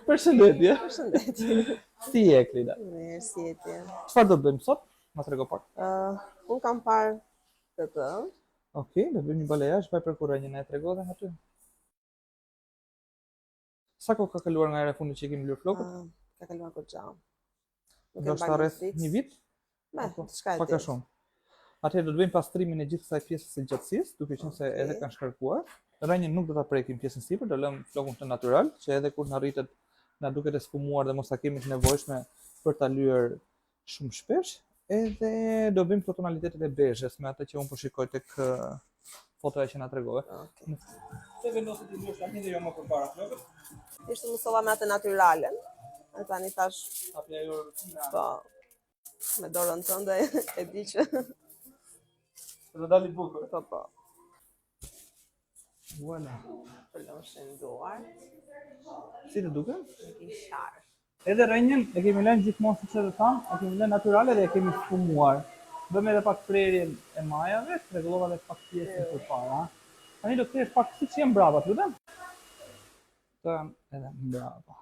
Përshëndetje. Përshëndetje. Si je, Klida? Mirë, si je ti? Çfarë do të bëjmë sot? Ma trego pak. Unë kam parë këtë. Okej, do bëjmë një baleazh, vaj për kurrënjën e tregove aty. Sa kohë ka kaluar nga era e fundit që kemi lyer flokët? Ka kaluar goxha. Nuk e Do mbaj të rreth fiks. një vit? Diçka e Pak a tillë. shumë. Atëherë do të bëjmë pastrimin e gjithë kësaj pjesës së gjatësisë, duke qenë se edhe kanë shkarkuar. Rënjën nuk do ta prekim pjesën sipër, do lëm flokun të natyral, që edhe kur na rritet na duket e sfumuar dhe mos ta kemi të nevojshme për ta lyer shumë shpesh. Edhe do bëjmë këto tonalitetet e bezhes me atë që unë po shikoj tek fotoja që na tregove. Okej. Se vendoset të lyesh tani dhe jo më përpara flokët. Ishte mësova me atë natyralen. E tani tash, Hapi ajo rutina. po, me dorën tënde e di që Do dali bukur. po. Voilà. Përloshin duar. Si të duket? Në kisharë. Edhe rënjën e kemi lënë gjithmonë siç edhe tham, e kemi lënë natyrale dhe e kemi sfumuar. Bëmë edhe pak prerjen e majave, rregullova edhe pak pjesën përpara. Tani do të kthehesh pak siç jam brava, lutem. Të edhe brava.